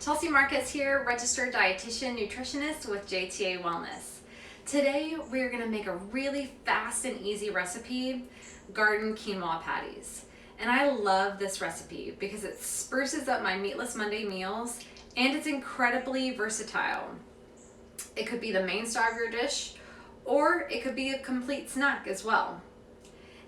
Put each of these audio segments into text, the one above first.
Chelsea Marcus here, registered dietitian nutritionist with JTA Wellness. Today we're going to make a really fast and easy recipe, garden quinoa patties. And I love this recipe because it spruces up my meatless Monday meals and it's incredibly versatile. It could be the main star of your dish or it could be a complete snack as well.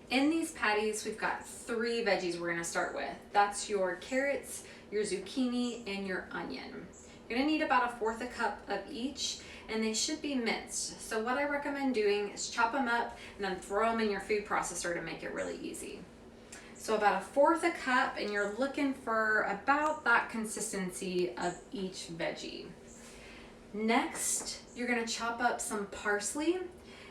In these patties, we've got 3 veggies we're going to start with. That's your carrots, your zucchini, and your onion. You're going to need about 1/4 cup of each, and they should be minced. So what I recommend doing is chop them up and then throw them in your food processor to make it really easy. So about 1/4 cup, and you're looking for about that consistency of each veggie. Next, you're going to chop up some parsley.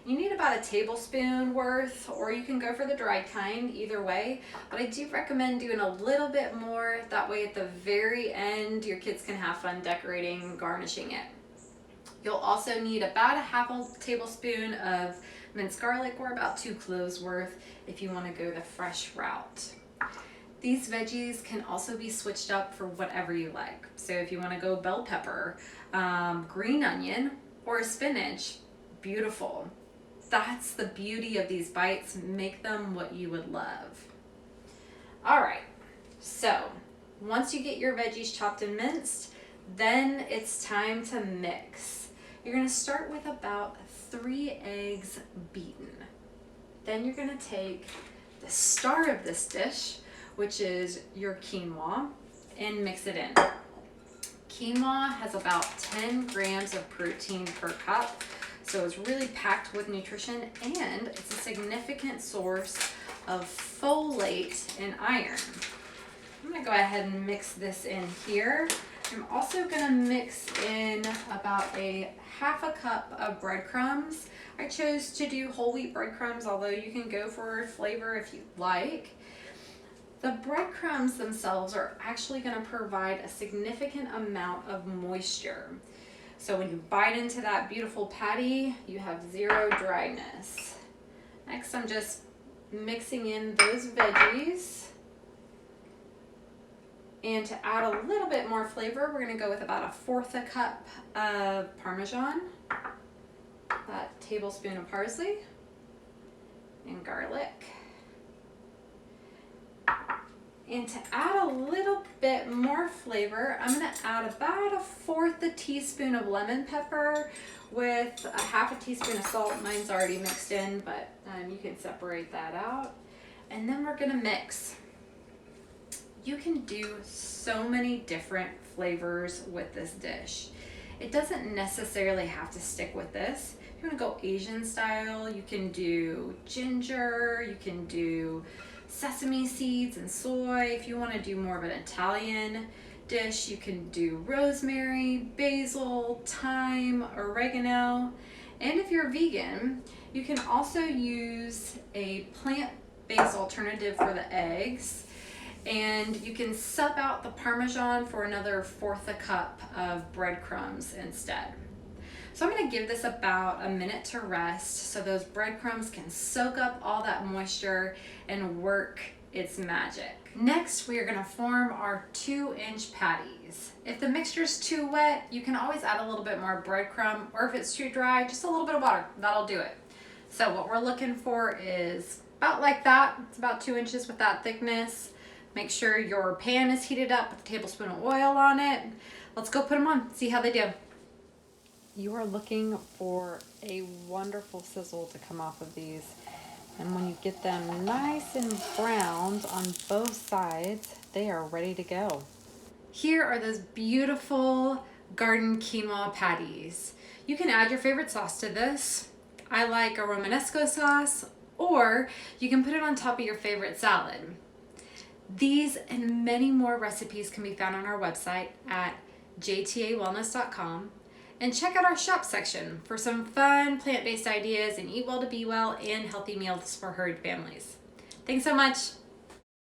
You need about 1 tablespoon worth, or you can go for the dried kind, either way. But I do recommend doing a little bit more. That way at the very end, your kids can have fun decorating and garnishing it. You'll also need about 1/2 tablespoon of minced garlic, or about 2 cloves worth if you want to go the fresh route. These veggies can also be switched up for whatever you like. So if you want to go bell pepper, green onion, or spinach, beautiful. That's the beauty of these bites. Make them what you would love. All right, so once you get your veggies chopped and minced, then it's time to mix. You're gonna start with about 3 eggs beaten. Then you're gonna take the star of this dish, which is your quinoa, and mix it in. Quinoa has about 10 grams of protein per cup. So it's really packed with nutrition, and it's a significant source of folate and iron. I'm gonna go ahead and mix this in here. I'm also gonna mix in about 1/2 cup of breadcrumbs. I chose to do whole wheat breadcrumbs, although you can go for flavor if you like. The breadcrumbs themselves are actually gonna provide a significant amount of moisture. So when you bite into that beautiful patty, you have 0 dryness. Next, I'm just mixing in those veggies. And to add a little bit more flavor, we're gonna go with about 1/4 cup of Parmesan, a tablespoon of parsley, and garlic. And to add a little bit more flavor, I'm gonna add about 1/4 teaspoon of lemon pepper with 1/2 teaspoon of salt. Mine's already mixed in, but you can separate that out. And then we're gonna mix. You can do so many different flavors with this dish. It doesn't necessarily have to stick with this. If you wanna go Asian style, you can do ginger, you can do sesame seeds and soy. If you want to do more of an Italian dish, you can do rosemary, basil, thyme, oregano. And if you're vegan, you can also use a plant-based alternative for the eggs. And you can sub out the Parmesan for another 1/4 cup of breadcrumbs instead. So I'm going to give this about a minute to rest so those breadcrumbs can soak up all that moisture and work its magic. Next, we are going to form our 2-inch patties. If the mixture is too wet, you can always add a little bit more breadcrumb, or if it's too dry, just a little bit of water. That'll do it. So what we're looking for is about like that. It's about 2 inches with that thickness. Make sure your pan is heated up with a tablespoon of oil on it. Let's go put them on, see how they do. You are looking for a wonderful sizzle to come off of these. And when you get them nice and browned on both sides, they are ready to go. Here are those beautiful garden quinoa patties. You can add your favorite sauce to this. I like a Romanesco sauce, or you can put it on top of your favorite salad. These and many more recipes can be found on our website at jtawellness.com. And check out our shop section for some fun plant-based ideas and eat well to be well and healthy meals for herd families. Thanks so much.